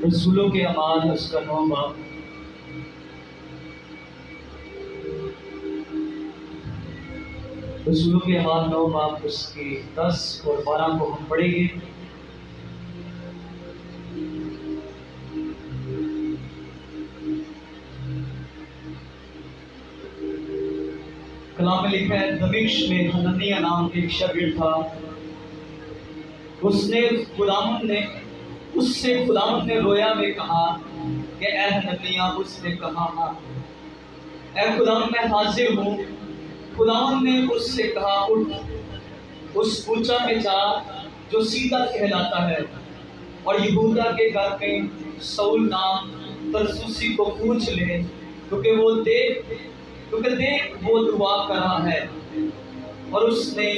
रसूलों के अमाल उसका 9 बाब। रसूलों के अमाल 9 बाब उसके 10 और 12 को हम पढ़ेंगे। कलाम में लिखा है, दमिश्क में हननिया नाम एक शागिर्द था। उससे खुदावंद ने रोया में कहा कि ऐ हननिया। उसने कहा हाँ ऐ खुदावंद मैं हाजिर हूँ। खुदावंद ने उससे कहा उठ, उस ऊंचा में जा जो सीधा कहलाता है और यहूदा के घर में सऊल नाम तरसुसी को पूछ ले, क्योंकि देख वो दुआ कर रहा है। और उसने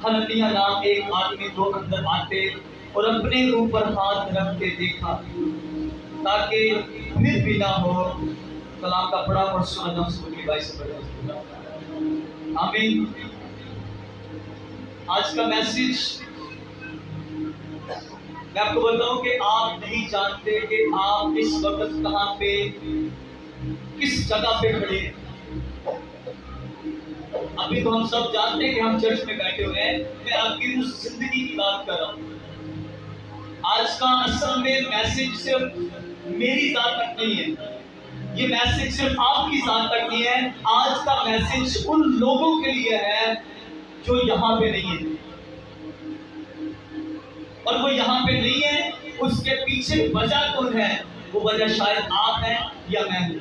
हननिया नाम एक आदमी को अंदर आते और अपने ऊपर हाथ रख के देखा ताकि फिर भी ना हो। कलाम का पढ़ा और सुना जाओ सुनी भाई से पढ़ा। आमीन। आज का मैसेज मैं आपको बताऊं कि आप नहीं जानते कि आप इस वक्त कहां पे, किस जगह पे खड़े हैं। अभी तो हम सब जानते हैं कि हम चर्च में बैठे हुए हैं। मैं आपकी उस जिंदगी की बात कर रहा हूं। आज का असल में मैसेज सिर्फ मेरी जात तक नहीं है, ये मैसेज सिर्फ आपकी जात तक नहीं है। आज का मैसेज उन लोगों के लिए है जो यहाँ पे नहीं है, और वो यहाँ पे नहीं है उसके पीछे वजह कौन है? वो वजह शायद आप हैं या मैं हूं।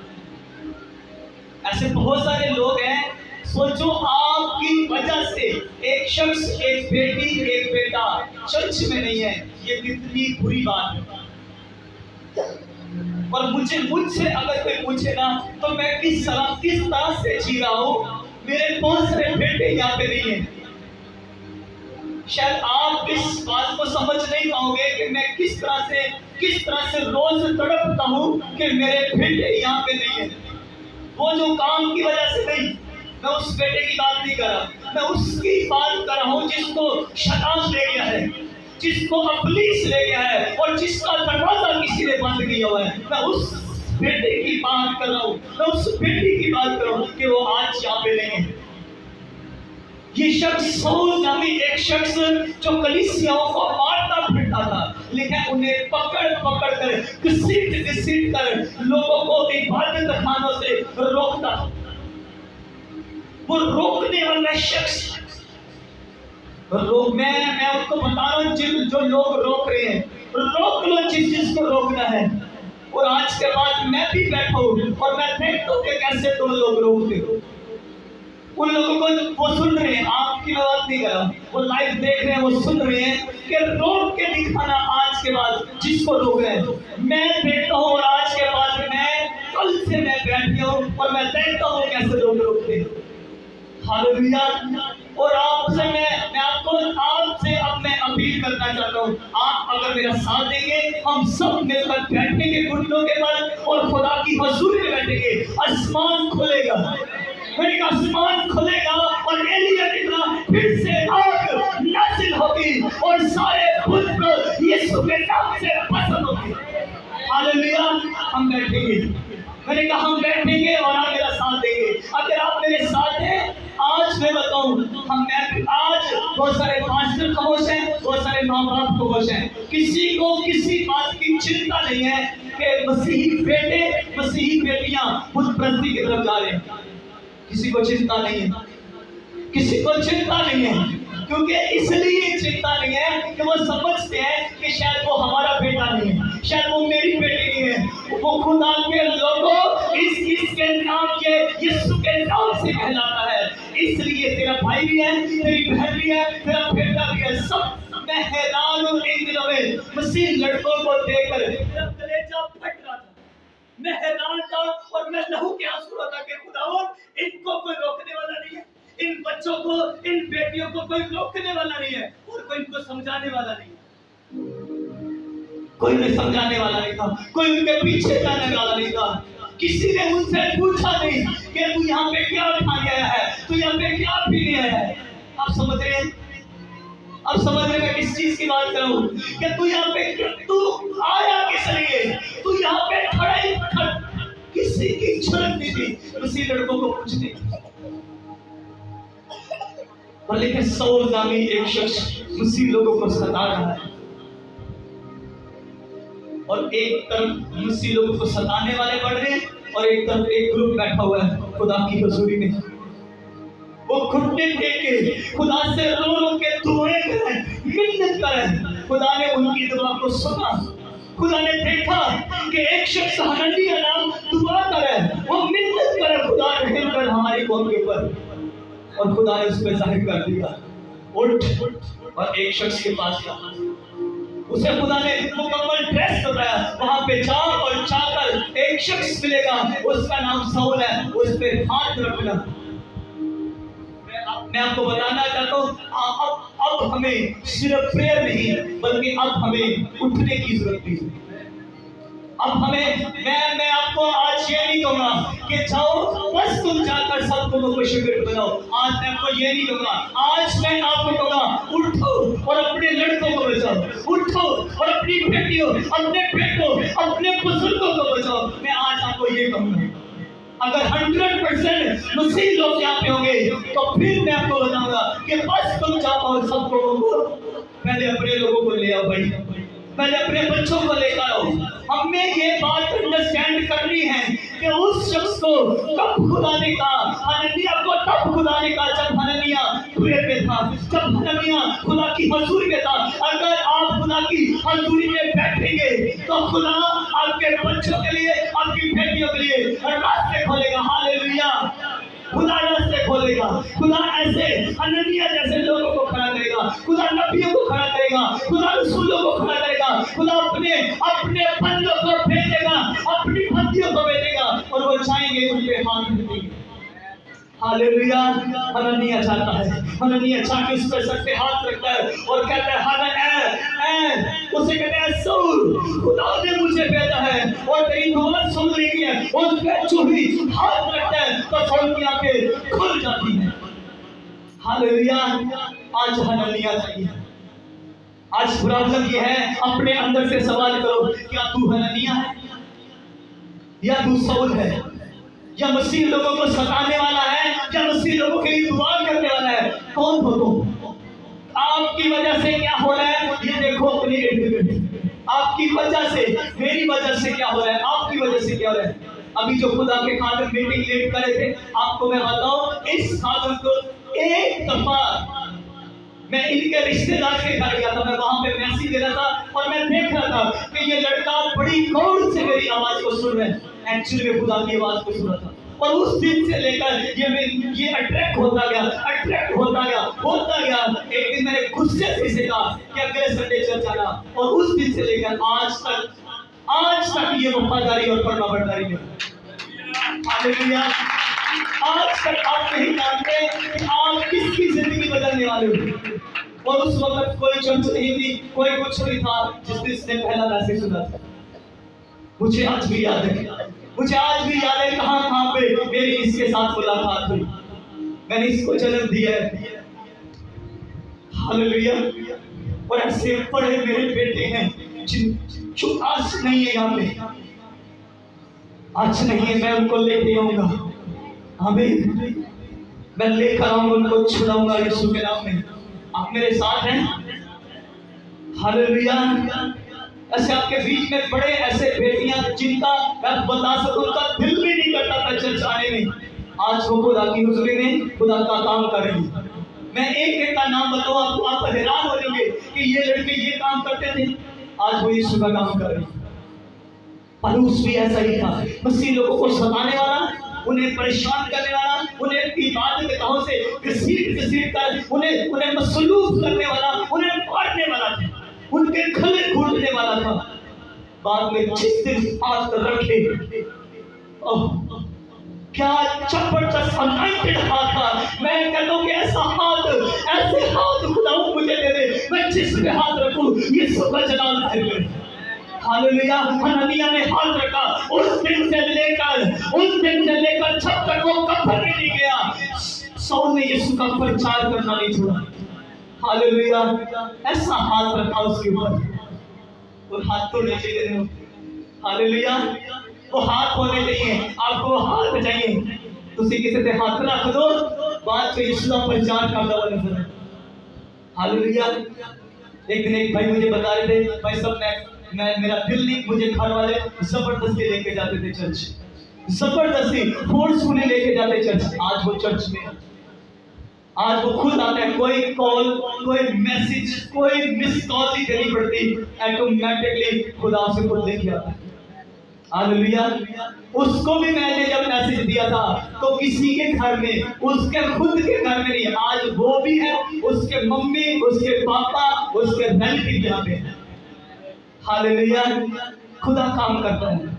ऐसे बहुत सारे लोग हैं, सोचो आपकी वजह से एक शख्स, एक बेटी, एक बेटा चर्च में नहीं है, ये कितनी बुरी बात है। और मुझसे अगर कोई पूछे ना तो मैं किस तरह से जी रहा हूं, मेरे बहुत सारे बेटे यहाँ पे नहीं है। शायद आप इस बात को समझ नहीं पाओगे कि मैं किस तरह से रोज तड़पता हूं कि मेरे बेटे यहाँ पे नहीं है। वो जो काम की वजह से नहीं, मैं उस बेटे की बात नहीं कर रहा, मैं उसकी बात कर रहा हूँ जिसको शैतान ले गया है, जिसको इब्लीस ले गया है और जिसका दरवाजा किसी ने बंद किया हुआ है। मैं उस बेटे की बात कर रहा हूँ, मैं उस बेटी की बात कर रहा हूँ कि वो आज यहाँ पे नहीं है। ये शख्स सऊल नामी एक शख्स जो कलीसियाओं को मारता फिरता था, लेकिन उन्हें पकड़ कर घसीट कर लोगों को इबादत खानों से रोकता। वो रोकने वाला शख्स मैं आपको बता रहा हूँ, जो लोग रोक रहे हैं, रोक लो जिसको रोकना है। और आज के बाद मैं भी बैठा हूँ और मैं देखता हूँ कि कैसे तुम लोग रोकते हो। उन लोगों को वो सुन रहे हैं, आपकी बात नहीं कर रहा, वो लाइव देख रहे हैं, वो सुन रहे हैं कि रोक के दिखाना आज के बाद जिसको रोक रहे हैं। मैं देखता हूँ और आज के बाद कल से मैं बैठ गया हूँ और मैं देखता हूँ कैसे लोग रोकते हैं। हालेलुया। और आपसे अब मैं अपील करना चाहता हूँ, आप अगर मेरा साथ देंगे, हम सब मिलकर बैठेंगे घुटनों के बल और खुदा की हजूरी में बैठेंगे। आसमान खुलेगा, आसमान खुलेगा और एलिया की तरह फिर से आग नाजिल होगी और सारे खुद को यीशु के नाम से पसंद होगी। हालेलुया। हम बैठेंगे, मैंने कहा हम बैठेंगे और आप मेरा साथ देंगे। अगर आप मेरे साथ हैं, आज मैं बताऊं, आज बहुत सारे पास्टर खामोश हैं, बहुत सारे माँ बाप खामोश हैं। किसी को किसी बात की चिंता नहीं है कि मसीही बेटे, मसीही बेटियां बुत प्रस्ती की तरफ जा रहे हैं। किसी को चिंता नहीं है, किसी को चिंता नहीं है। क्योंकि इसलिए चिंता नहीं है कि वो समझते हैं कि शायद वो हमारा बेटा नहीं है, शायद वो मेरी बेटी नहीं है। वो खुदा के लोगों इसके नाम के यीशु के नाम से कहलाता है। इसलिए तेरा भाई भी है, तेरी बहन भी है, तेरा बेटा भी है। सब मैं हैरान हूँ इन दिनों में मसीह लड़कों को देखकर मेरा कलेजा फट रहा था। मैं हैरान था और मैं लहू के आंसू था कि खुदावंद, इनको कोई रोकने वाला नहीं है, इन बच्चों को, इन बेटियों को कोई रोकने वाला नहीं है और कोई इनको समझाने वाला नहीं है। कोई उन्हें समझाने वाला नहीं था, कोई उनके पीछे जाने वाला नहीं था। किसी ने उनसे पूछा नहीं कि तू यहाँ पे क्या खा गया है, तू यहाँ पे क्या पी गया है। आप समझ रहे हैं? अब समझ रहे मैं किस चीज की बात कर रहा हूँ कि तू यहाँ पे तू आया किस लिए? मसीह लड़कों को कुछ नहीं। और लेकिन सौल नामी एक शख्स मसीह लोगों को सता रहा है, और एक तरफ मसीह लोगों को सताने वाले बढ़ रहे हैं और एक तरफ एक ग्रुप बैठा हुआ है खुदा की हुजूरी में। वो घुटने टेक के खुदा से रो रो के दुआएं करें, मिन्नत करें। खुदा ने उनकी दुआ को सुना। खुदा ने देखा कि एक शख्स हननिया नाम दुआ करे, वो मिन्नत करे, खुदा रहम कर हमारी कौम के ऊपर, और खुदा ने उस पर जाहिर कर दिया। उठ और एक शख्स के पास जा, उसे खुदा ने मुकम्मल ड्रेस बताया, वहां पे जा और जाकर एक शख्स मिलेगा, उसका नाम सौल है, उस पे हाथ रखना। मैं आपको बताना चाहता हूँ अब हमें सिर्फ प्रेयर नहीं बल्कि अब हमें उठने की जरूरत है। अब हमें मैं आपको आज ये नहीं कहूँगा कि जाओ बस तुम जाकर सब लोगों को शिविर बनाओ। आज मैं आपको ये नहीं कहूँगा, आज मैं आपको कहूँगा उठो और अपने लड़कों को बचाओ, उठो और अपनी बेटियों, अपने बेटों, अपने बुजुर्गों को बचाओ। मैं आज आपको ये कहूँगा, अगर 100% मसीह लोग यहाँ पे होंगे तो फिर मैं आपको बताऊंगा कि बस तुम जाओ और सब लोगों को, पहले अपने लोगों को ले आओ भाई, पहले अपने बच्चों को लेकर आओ। हमें ये बात अंडरस्टैंड करनी है कि उस शख्स को कब खुदा ने कहा, हननिया को तब खुदा ने कहा जब हननिया प्रेयर में था, जब हननिया खुदा की हजूरी में था। अगर आप खुदा की हजूरी में बैठेंगे तो खुदा आपके बच्चों के लिए, आपकी बेटियों के लिए रास्ते खोलेगा। हालेलुया, खुदा रास्ते खोलेगा। खुदा ऐसे हननिया जैसे लोगों को खड़ा करेगा, खुदा नबियों को खड़ा करेगा, खुदा रसूलों को खड़ा करेगा, खुदा अपने अपने बंदों को भेजेगा, अपनी बंदियों को भेजेगा और वो चाहेंगे उन पे हाथ रखेंगे। हालेलुया। हननिया चाहता है, हननिया चाह के उस पर सर पे हाथ रखता है और कहता है उसे कहते हैं सौल, खुदा ने मुझे भेजा है और तेरी दुआ सुन ली है। उस पे चूही हाथ रखता है तो सौल की आंखें खुल जाती हैं। हालेलुया। आज हननिया चाहिए। आज प्रॉब्लम ये है, अपने अंदर से सवाल करो, क्या तू हननिया है या तू सौल है? या मसीह लोगों को सताने वाला है या मसीह लोगों के लिए दुआ करने वाला है? कौन हो तुम? आपकी वजह से क्या हो रहा है ये देखो अपने इर्द गिर्द। आपकी वजह से, मेरी वजह से क्या हो रहा है, आपकी वजह से क्या हो रहा है? अभी जो खुदा के खातिर मीटिंग लेट करे थे, आपको मैं बताऊं, इस खातिर को एक दफा मैं इनके रिश्तेदार के घर गया था, मैं वहां पे मैसेज दे रहा था और मैं देख रहा था कि ये लड़का बड़ी गौर से मेरी आवाज को सुन रहा है। एक्चुअली में खुदा की आवाज को सुना था और उस दिन से लेकर ये अट्रैक्ट होता गया। एक दिन मैंने गुस्से से इसे कहा कि अगले संडे चर्च आना, और उस दिन से लेकर आज तक ये वफादारी और फर्माबरदारी में। हालेलुया। आज तक आप नहीं जानते कि आप किसकी जिंदगी बदलने वाले हो। और उस वक्त कोई चर्च नहीं थी, कोई कुछ नहीं था जिस दिन इसने पहला मैसेज सुना था। मुझे आज भी याद है, कहां पे मेरी इसके साथ मुलाकात हुई। मैंने इसको जन्म दिया है। हालेलुया। और ऐसे बड़े मेरे बेटे हैं जो आज नहीं है यहाँ पे, आज नहीं है, मैं उनको लेके आऊंगा। आमीन। मैं लेकर आऊंगा, उनको छुड़ाऊंगा यीशु के नाम में। आप मेरे साथ हैं? हालेलुया। ऐसे आपके बीच में बड़े ऐसे बेटियां जिनका मैं बता सकूं उनका दिल भी नहीं करता था चर्च आने में, आज वो खुदा की हुजूरी में खुदा का काम कर रही है। मैं एक का नाम बताऊं, आप हैरान हो जाओगे कि ये लड़के ये काम करते थे, आज वो यीशु का काम कर रही है। पलूस भी ऐसा ही था, मसीह लोगों को सताने वाला, उन्हें परेशान करने वाला, उन्हें इबादतगाहों से घसीट कर उन्हें मसलूब करने वाला, उन्हें मारने वाला था, उनके गले घोटने वाला था। बाद में जिस दिन हाथ रखे, क्या जबरदस्त अनॉइंटेड हाथ था। मैं कहता हूं कि ऐसे हाथ खुदा मुझे दे दे, मैं जिस पे हाथ रखूं यीशु का जलाल है। हालेलुया। हननिया ने हाथ रखा, उस दिन से लेकर जब तक वो कब्र में नहीं गया, सौल ने यीशु का प्रचार करना नहीं छोड़ा। हालेलुया। ऐसा हाथ रखा उसके ऊपर, और हाथ तो नहीं चाहिए। हालेलुया। वो हाथ होने चाहिए, आपको हाथ चाहिए। तुसी किसी पे हाथ रख दो, बाद में यीशु का प्रचार करता हुआ नजर आए। हालेलुया। एक दिन एक भाई मुझे बता रहे थे, भाई सब मैं मेरा दिल नहीं, मुझे घर वाले जबरदस्ती लेके जाते थे चर्च, जबरदस्ती फोर्सफुली लेके जाते चर्च। आज वो चर्च में, आज वो खुद आता है, कोई कॉल, कोई मैसेज, कोई मिस कॉल नहीं देनी पड़ती, ऑटोमेटिकली खुदा से खुद लेके आता है। हालेलुया। उसको भी मैंने जब मैसेज दिया था तो किसी के घर में, उसके खुद के घर में नहीं, आज वो भी है, उसके मम्मी, उसके पापा, उसके रिलेटिव यहाँ पे है। हालेलुया। खुदा काम करता है।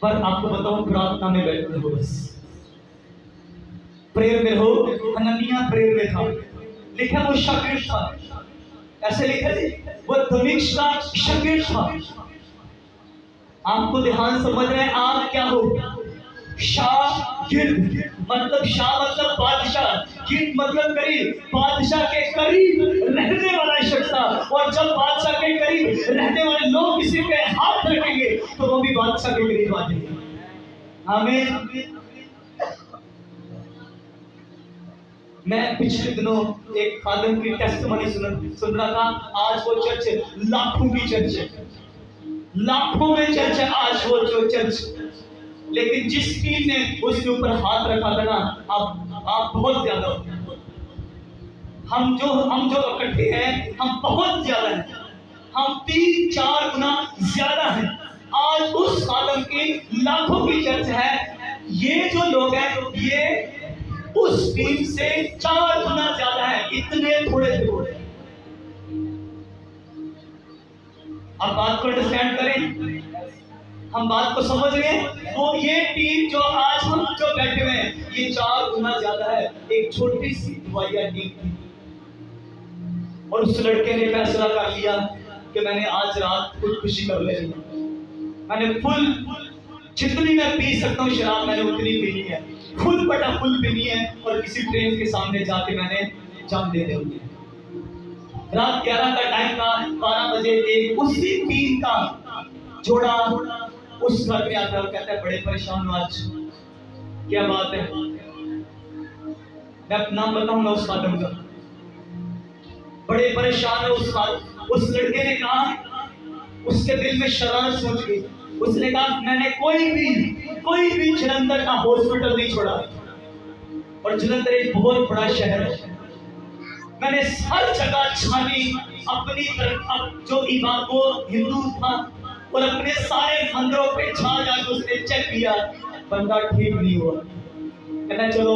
पर आपको बताऊं, प्रार्थना में बैठे हो, बस प्रेयर में हो। हननिया प्रेयर में था, लिखा वो शागिर्द था, ऐसे लिखा जी, वो दमिश्क का शागिर्द था। आपको ध्यान समझ रहे हैं आप क्या हो? शागिर्द मतलब, शाह मतलब बादशाह, गिर्द मतलब करीब, बादशाह के करीब रहने वाला शख्स था। और जब बादशाह के करीब रहने वाले लोग किसी पे हाथ रखेंगे तो वो भी बादशाह के करीब आ जाएंगे। आमीन। मैं पिछले दिनों एक खादम की टेस्टिमनी सुन रहा था। आज वो चर्च लाखों की चर्च है, लाखों में चर्च है आज वो जो चर्च। लेकिन जिस टीम ने उसके ऊपर हाथ रखा था ना, अब आप बहुत ज्यादा हो। हम जो इकट्ठे हैं, हम बहुत ज्यादा हैं, हम 3-4 गुना ज्यादा हैं। आज उस खादम की लाखों की चर्च है। ये जो लोग हैं ये उस टीम से 4 गुना ज्यादा है, इतने थोड़े थोड़े। अब बात को अंडरस्टैंड करें, हम बात को समझ रहे हैं। वो ये टीम जो आज हम जो बैठे हुए हैं, ये 4 गुना ज्यादा है एक छोटी सी दुआया टीम थी। और उस लड़के ने फैसला कर लिया कि मैंने आज रात खुदकुशी कर लेनी है, मैंने फुल जितनी मैं पी सकता हूँ शराब मैंने उतनी पीनी है, खुद बटा फुल पीनी है, और किसी ट्रेन के सामने जाके मैंने जान दे देनी है। रात 11 का टाइम था, 12 बजे एक उसी टीम का जोड़ा उस घर में आता है और कहता है बड़े परेशान हूं आज। क्या बात है? मैं अपना नाम बताऊंगा उस खादम का। बड़े परेशान है उस लड़के ने कहा, उसके दिल में शरारत सोच गई। उसने कहा मैंने कोई भी जलंधर का हॉस्पिटल नहीं छोड़ा, और जलंधर एक बहुत बड़ा शहर है, मैंने हर जगह छानी अपनी तरफ। जो इमाम वो हिंदू था और अपने सारे मंदिरों पे जाकर उसने चेक किया, बंदा ठीक नहीं हुआ। कहना चलो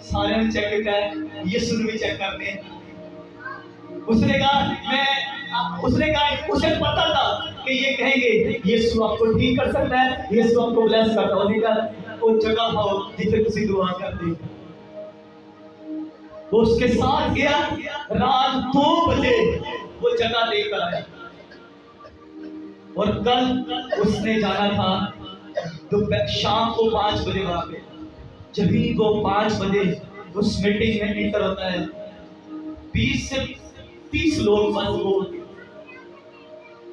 सारे ने चेक किया है, यीशु ने भी चेक करते हैं। उसने कहा उसे पता था कि ये कहेंगे यीशु आपको ठीक कर सकता है, यीशु आपको ब्लेस करता है। वो जगह हो जिसे तुसी दुआ करते। वो उसके साथ गया, रात 2 बजे वो जगह लेकर आया। और कल उसने जाना था शाम को 5 बजे वहां पे। जब भी वो 5 बजे उस मीटिंग में एंटर होता है, 20 से 30 लोग, बस वो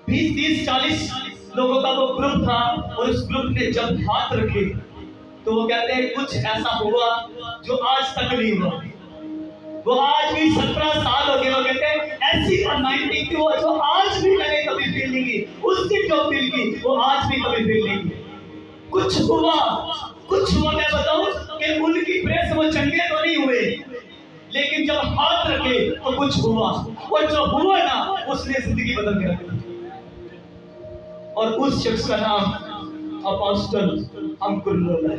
20-30-40 लोगों का वो ग्रुप था। और उस ग्रुप ने जब हाथ रखे तो वो कहते हैं कुछ ऐसा हुआ जो आज तक नहीं हुआ। वो आज भी 17 साल हो गए, वो कहते हैं ऐसी अनाइंटिंग थी वो जो आज भी मैंने कभी फील नहीं की, उस दिन जो फील की वो आज भी कभी फील नहीं की। कुछ हुआ। मैं बताऊं कि उनकी प्रेस वो चंगे तो नहीं हुए, लेकिन जब हाथ रखे तो कुछ हुआ, और जो हुआ ना उसने जिंदगी बदल के रखी। और उस शख्स का नाम अपोस्टल अंकुर है।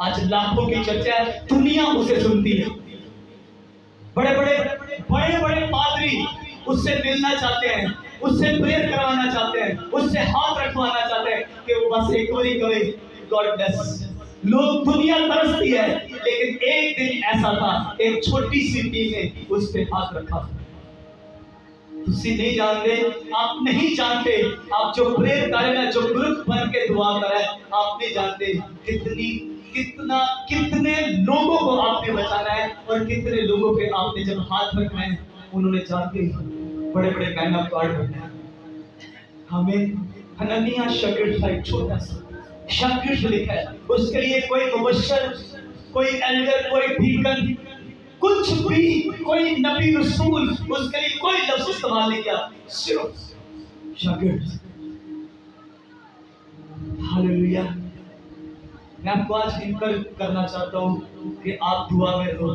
आज लाखों की चर्चा है, दुनिया उसे सुनती है। बड़े बड़े पादरी उससे मिलना चाहते हैं, उससे प्रेयर करवाना चाहते हैं, उससे हाथ रखवाना चाहते हैं कि वो बस एक बार कहे गॉड ब्लेस। लोग, दुनिया तरसती है, लेकिन एक दिन ऐसा था, एक छोटी सी टीम ने उस पे हाथ रखा। तुसी नहीं जानते, आप नहीं जानते, आप जो प्रेयर कर रहे हैं, जो ग्रुप बन के दुआ कर रहे हैं, आप नहीं जानते कितने लोगों को आपने बचाना है, और कितने लोगों पे आपने जब हाथ रखना है उन्होंने जाके बड़े मैन ऑफ गॉड बनना है। हमें हननिया शागिर्द था, एक छोटा सा, शागिर्द लिखा है। उसके लिए कोई मुबश्शिर, कोई एल्डर, कोई डीकन, कुछ भी, कोई नबी रसूल, उसके लिए कोई लफ्ज इस्तेमाल नहीं किया, सिर्फ शागिर्द। हालेलुया। मैं आपको आज इनकर करना चाहता हूँ कि आप दुआ में रहो,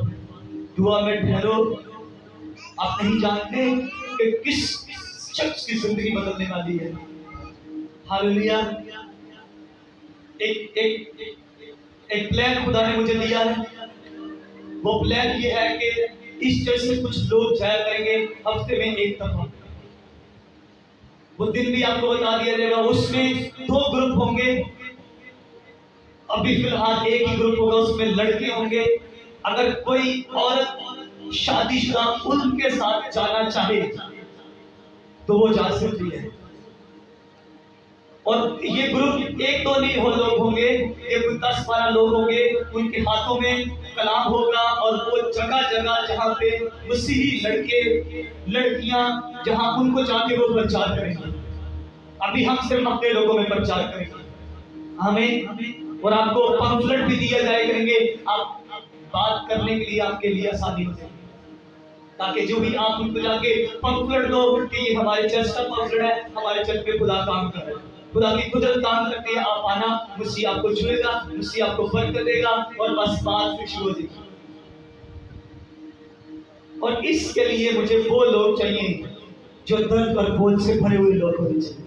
दुआ में ठहरो। आप नहीं जानते कि किस शख्स की जिंदगी बदलने वाली है। हालेलुया। एक एक एक प्लान खुदा ने मुझे दिया है। वो प्लान ये है कि इस चर्च से कुछ लोग जाया करेंगे हफ्ते में एक दफा। वो दिन भी आपको बता दिया जाएगा। उसमें 2 ग्रुप होंगे। अभी फिलहाल एक ही ग्रुप होगा, उसमें लड़के होंगे। अगर कोई औरत शादीशुदा उनके साथ जाना चाहे तो वो जा सकती है। और ये ग्रुप 1-2 नहीं हो लोग होंगे, ये 10-12 लोग होंगे। उनके हाथों में कलाम होगा और वो जगह जगह जहाँ पे मसीही लड़के लड़कियां जहाँ उनको जाके वो प्रचार करेंगे। अभी हम सिर्फ अपने लोगों में प्रचार करेंगे। हमें और आपको पंफलेट भी दिया जाए करेंगे, आप बात करने के लिए आपके लिए आसानी हो जाए, ताकि जो भी आप उनको जाके पंफलेट दो कि ये हमारे चर्च का पंफलेट है, हमारे चर्च पे खुदा काम कर रहा है, खुदा की कुदरत काम करती है। आप आना, मसीह आपको छुएगा, मसीह आपको बरकत देगा और बस बात फिर शुरू हो जाएगी। और इसके लिए मुझे वो लोग चाहिए जो दर्द और बोझ से भरे हुए लोग होने चाहिए।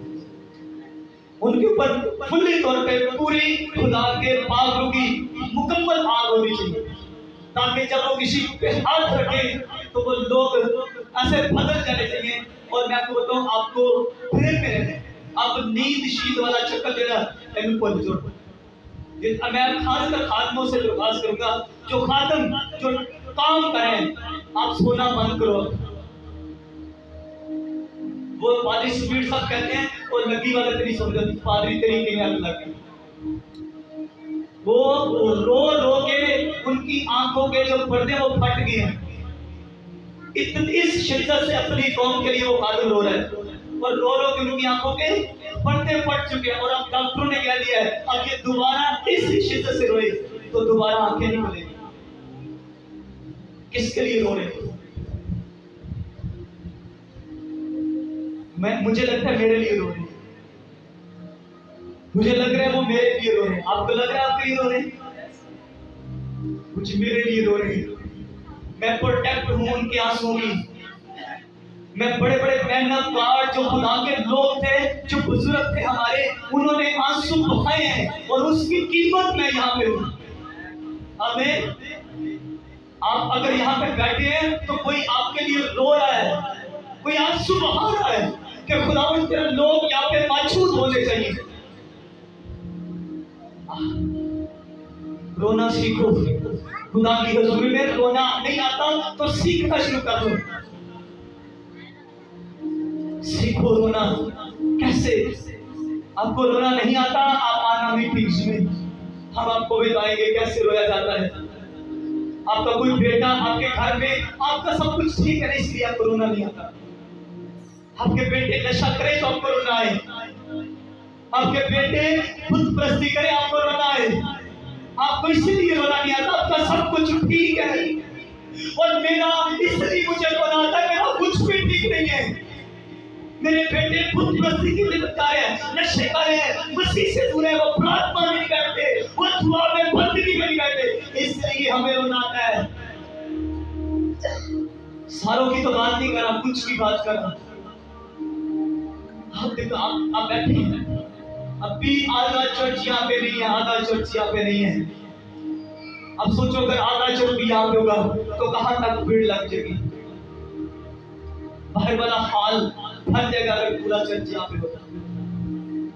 उनके ऊपर खुले तौर पे पूरी खुदा के पागलों की मुकम्मल आग होनी चाहिए, ताकि जब वो किसी पे हाथ रखे तो वो लोग ऐसे बदल जाने चाहिए। और मैं आपको बताऊं, आपको फिर में रहने, आप नींद शीत वाला चक्कर लेना बिल्कुल जोड़। मैं खासकर खादमों से दरख्वास्त करूंगा, जो खादम जो काम करें, आप सोना बंद करो। वो पादरी स्पीड सब कहते हैं और लगी वाले तेरी समझ पादरी तरीके में लगी। वो रो रो के उनकी आंखों के जो पर्दे वो फट गए हैं। इस शिद्दत से अपनी कौम के लिए वो खादम रो रहा है और रो रो के उनकी आंखों के पर्दे फट चुके हैं। और अब डॉक्टरों ने कह दिया है अब ये दोबारा इस शिद्दत से रोए तो दोबारा आंखें नहीं खुलेगी। किसके लिए रो रहे हैं? मुझे लगता है मेरे लिए रो रहे हैं। मुझे लग रहा है वो मेरे लिए रो रहे हैं। आपको लग रहा है आपके लिए रो रहे हैं? कुछ मेरे लिए रो रहे हैं। मैं प्रोटेक्ट हूं उनके आंसुओं की। मैं बड़े बड़े मेहनत कार्ड जो खुदा के लोग थे, जो बुजुर्ग थे हमारे, उन्होंने आंसू बहाए हैं और उसकी कीमत मैं यहाँ पे हूँ। आमीन। आप अगर यहाँ पे बैठे हैं तो कोई आपके लिए रो रहा है, कोई आंसू बहा रहा है कि खुदावंद तेरे लोग यहाँ पे मौजूद होने चाहिए। रोना सीखो। खुदा की हजूरी में रोना नहीं आता तो सीखना शुरू कर दो। सीखो रोना। कैसे? आपको रोना नहीं आता, आप आना मीटिंग्स में, हम आपको बताएंगे कैसे रोया जाता है। आपका कोई बेटा आपके घर में, आपका सब कुछ ठीक है इसलिए आपको रोना नहीं आता। आपके बेटे नशा करे तो आपको रोना आए, आपके बेटे खुद प्रस्ती करे आपको रोना आए। आपको इसलिए रोना नहीं आता, आपका सब कुछ ठीक है। और मेरा इसलिए मुझे रोना आता है, मेरा कुछ भी ठीक नहीं है। मेरे बेटे खुद प्रस्ती की लिप्त है, नशे करे है, मसीह से दूर है, वो प्रार्थना में नहीं बैठते, वो दुआ में बंदगी में नहीं बैठते, इसलिए हमें रोना आता है। सारों की तो बात नहीं कर रहा, कुछ की बात कर रहा। आप देखो, आप बैठे हैं, अभी आधा चर्च यहाँ पे नहीं है, आधा चर्च यहाँ पे नहीं है। अब सोचो अगर आधा चर्च भी यहाँ पे होगा तो कहां तक भीड़ लग जाएगी। बाहर वाला हाल हर जगह अगर पूरा चर्च यहाँ पे होता।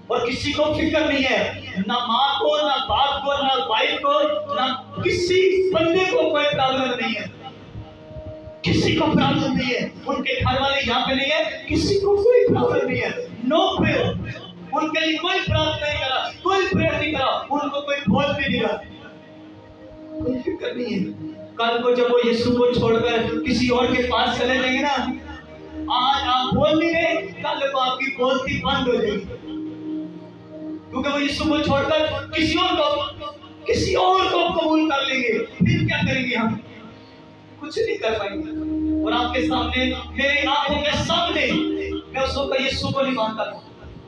और किसी को फिक्र नहीं है, ना माँ को, ना बाप को, ना वाइफ को, ना किसी बंदे को कोई प्रॉब्लम नहीं है। किसी को प्रॉब्लम नहीं है, उनके घर वाले यहाँ पे नहीं है, किसी को कोई प्रॉब्लम नहीं है। नो प्रेयर, उनके लिए कोई प्रार्थना नहीं करा, कोई प्रेयर नहीं करा, उनको कोई भोज भी नहीं करा, कोई फिक्र नहीं है। कल को जब वो यीशु को छोड़कर किसी और के पास चले जाएंगे ना, आज आप बोल नहीं रहे, कल को आपकी बोलती बंद हो जाएगी। क्योंकि वो यीशु को छोड़कर किसी और को कबूल कर लेंगे, फिर क्या करेंगे हम? कुछ नहीं कर पाएंगे। और आपके सामने, मेरी आंखों के सामने, मैं उस वक्त यीशु को नहीं मानता था,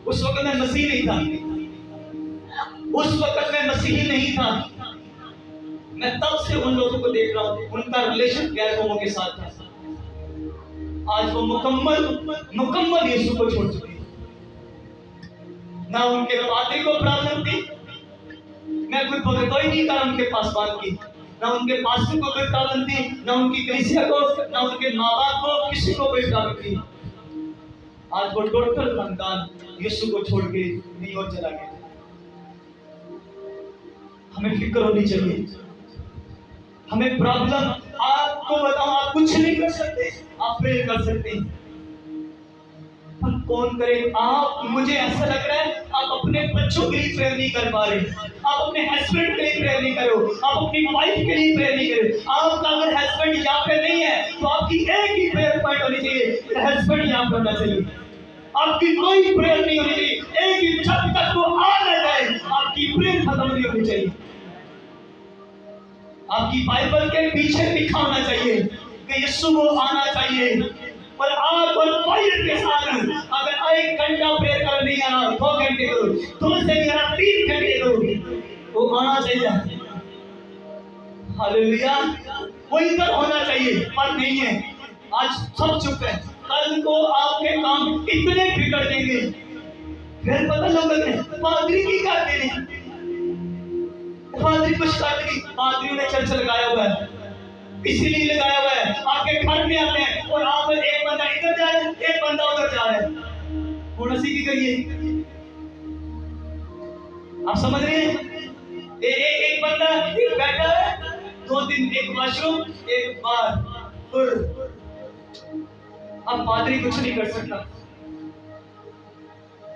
उस वक्त मैं मसीह नहीं था, उस वक्त मैं मसीही नहीं था। मैं तब से उन लोगों को देख रहा हूँ, उनका रिलेशन गैर कौमों के साथ था। आज वो मुकम्मल यीशु को छोड़ चुके हैं। ना उनके पादरी को प्रॉब्लम थी, मैं कोई भगतोई नहीं था उनके पास बात की, ना उनके पास्टर को कोई प्रॉब्लम थी, ना उनकी कलीसिया को, ना उनके माँ बाप को, किसी को कोई प्रॉब्लम थी। आज वो टोटल खानदान यीशु को छोड़ के कहीं और चला गया। हमें फिक्र होनी चाहिए। हमें प्रॉब्लम, आपको बताओ, आप कुछ नहीं कर सकते, आप प्रेयर कर सकते हैं, पर कौन करे? आप, मुझे ऐसा लग रहा है आप अपने बच्चों के लिए प्रेयर नहीं कर पा रहे, आप अपने हस्बैंड के लिए प्रेयर नहीं करो, आप अपनी वाइफ के लिए प्रेयर नहीं करो। आपका अगर हस्बैंड यहाँ पे नहीं है तो आपकी एक ही प्रेयर पॉइंट होनी चाहिए, हस्बैंड यहाँ पे होना चाहिए। आपकी कोई प्रेयर नहीं होनी चाहिए, एक ही, जब तक वो आ न जाए आपकी प्रेयर खत्म नहीं होनी चाहिए। आपकी बाइबल के पीछे लिखा होना चाहिए कि यीशु को आना चाहिए, पर आप और फायर के साथ अगर 1 घंटा प्रेयर कर नहीं आना, 2 घंटे करो, 2 से नहीं आना 3 घंटे करो, वो आना चाहिए। हालेलुया, वो इधर होना चाहिए, पर नहीं है। आज सब चुप है, कल को आपके काम इतने बिगड़ देंगे, फिर पता लोगों ने पादरी की कर देने, पादरी कुछ कर देगी, पादरी ने चर्च लगाया हुआ है, इसीलिए लगाया हुआ है। आपके घर में आते हैं और आप एक बंदा इधर जा रहा है, एक बंदा उधर जा रहा है, थोड़ा सी की करिए। आप समझ रहे हैं? एक बंदा एक बैठा है, 2-3, एक वॉशरूम, एक बार, अब पादरी कुछ नहीं कर सकता।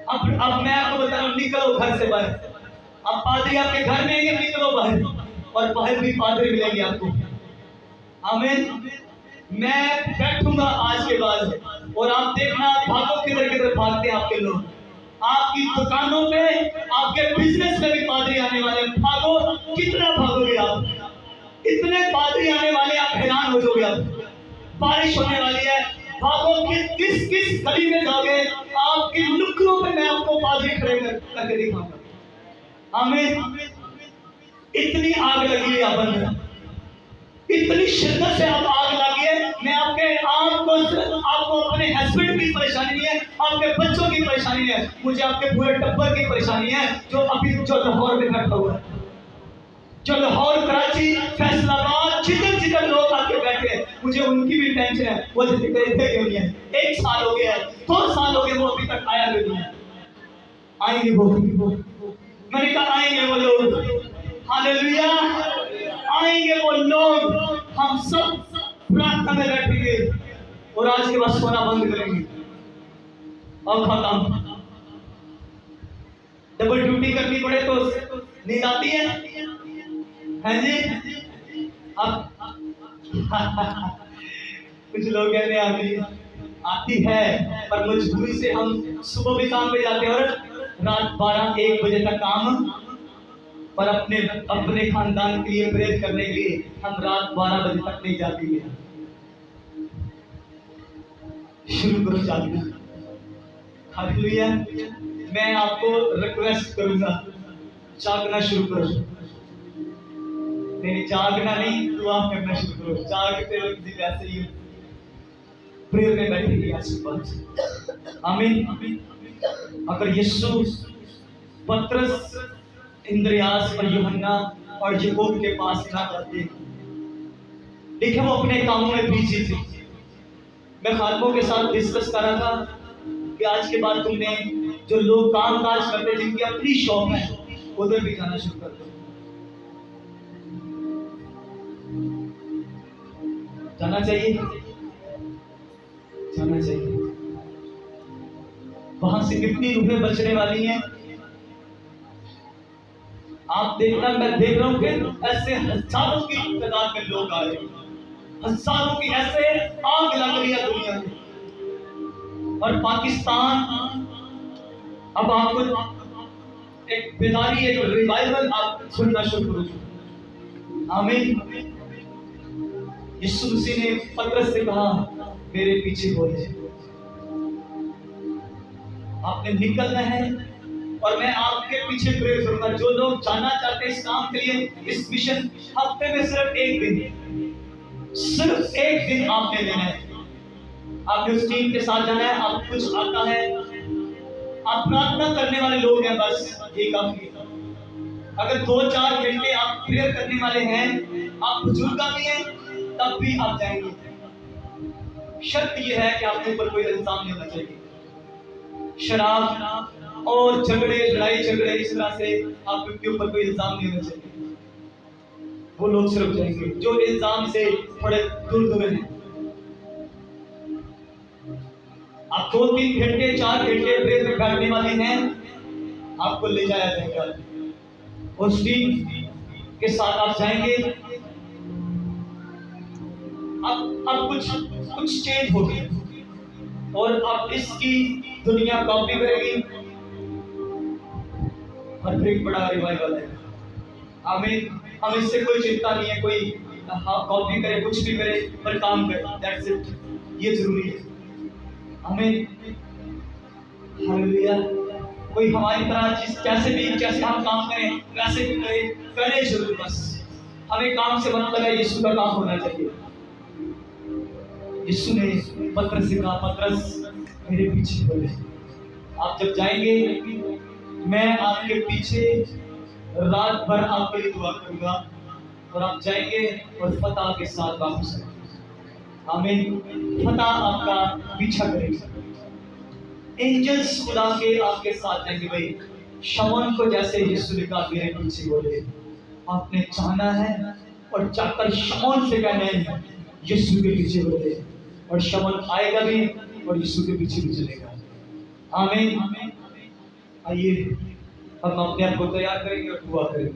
अब मैं आपको बता रहा हूं, निकलो घर से बाहर। अब पादरी आपके घर में आएंगे, निकलो बाहर, और बाहर भी पादरी मिलेंगे आपको। आमीन। मैं बैठूंगा आज के बाद, और आप देखना भागो, किधर किधर भागते हैं आपके लोग। आपकी दुकानों पे, आपके बिजनेस में भी पादरी आने वाले हैं, भागो, कितना भागोगे आप? इतने पादरी आने वाले, आप हैरान हो जाओगे। आप बारिश होने वाली है, भागो, किस किस गली में जाओगे, आपकी नुक्कड़ों पे मैं आपको पादरी खड़े करके दिखाऊंगा। आमीन। इतनी आग लगी है यहाँ पर, इतनी शिद्दत से आप आग लगी है। मैं आपको अपने हस्बैंड की परेशानी नहीं है, आपके बच्चों की परेशानी है, मुझे आपके पूरे टब्बर की परेशानी है, जो लाहौर में बैठा हुआ है, जो लाहौर, कराची, फैसलाबाद, जिधर लोग आके बैठे हैं, मुझे उनकी भी टेंशन है। वो क्यों नहीं है? 1 साल हो गया है, 2 साल हो गए, वो अभी तक आया नहीं है। आएंगे वो, मैंने कहा आएंगे वो लोग। हालेलुया, आएंगे वो लोग। हम सब प्रार्थना में बैठेंगे और आज के बाद सोना बंद करेंगे और खत्म। डबल ड्यूटी करनी पड़े तो नींद आती है जी? अब कुछ लोग कहते हैं आती है, पर मजबूरी से हम सुबह भी काम पे जाते हैं और रात 12-1 बजे तक काम, पर अपने खानदान के लिए प्रेयर करने के लिए हम रात 12 बजे तक नहीं जाते हैं। शुरू करो जागना। हालेलुया। मैं आपको रिक्वेस्ट करूंगा, जागना शुरू करो। नहीं, जागना नहीं, दुआ करना शुरू करो। जागते हो किसी वैसे ही प्रेयर में बैठेंगे आज सुबह। आमीन। अगर यीशु पतरस, इंद्रियास और यूहन्ना और याकूब के पास ना जाते, देखिए वो अपने कामों में बिजी थे। मैं खादमों के साथ डिस्कस कर रहा था कि आज के बाद तुमने जो लोग काम काज करते, जिनकी अपनी शॉप है, उधर भी जाना शुरू कर दो। जाना चाहिए, जाना चाहिए। वहां से कितनी रूहें बचने वाली हैं आप देखना। मैं देख रहा हूं कि ऐसे हजारों की तादाद में लोग आ रहे हैं, हजारों की ऐसे आग लग रही है दुनिया में। और पाकिस्तान, अब आपको एक बेदारी, एक रिवाइवल आप सुनना शुरू करो। आमीन। यीशु मसीह ने पतरस से कहा, मेरे पीछे हो ले। आपने निकलना है और मैं आपके पीछे प्रे करूंगा। जो लोग जाना चाहते हैं इस काम के लिए, इस मिशन, हफ्ते में सिर्फ एक दिन आपने लेना है। आपने उस टीम के साथ जाना है। आप कुछ आता है, आप प्रार्थना करने वाले लोग हैं, बस ये काफी है। अगर 2-4 घंटे आप प्रेयर करने वाले हैं, आप बुजुर्ग भी हैं, तब भी आप जाएंगे। शर्त यह है कि आपके ऊपर कोई इल्जाम नहीं होना चाहिए। शराब और झगड़े, लड़ाई झगड़े, इस तरह से आपके ऊपर कोई इल्जाम नहीं होना चाहिए। वो लोग सिर्फ जाएंगे जो इल्जाम से थोड़े दूर हैं। आप 2-3 घंटे 4 घंटे प्रेयर में बैठने वाले हैं, आपको ले जाया जाएगा। उस टीम के साथ आप जाएंगे। अब कुछ चेंज होगी और अब इसकी दुनिया कॉपी करेगी और एक बड़ा रिवाइवल है। हमें इससे कोई चिंता नहीं है। कोई कॉपी करे, कुछ भी करे, पर काम करे, दैट्स इट। ये जरूरी है। हमें हालेलुया। कोई हमारी तरह जैसे हम काम करें वैसे भी करें जरूर। बस हमें काम से मतलब है, यीशु का काम होना चाहिए। यीशु ने पतरस से कहा, पतरस मेरे पीछे हो ले। आप जब जाएंगे, मैं आपके पीछे रात भर आपके लिए दुआ करूंगा और आप जाएंगे और फतह के साथ वापस आएंगे। आमीन। फतह आपका पीछा करेगा। एंजल्स खुदा के आपके साथ जाएंगे। भाई शमौन को जैसे यीशु ने कहा, मेरे पीछे हो ले, आपने जाना है और जाकर शमौन से कहना है, यीशु के पीछे हो ले, और शमौन आएगा भी और यीशु के पीछे भी चलेगा। आमीन। आइए हम अपने आप को तैयार करेंगे और दुआ करेंगे।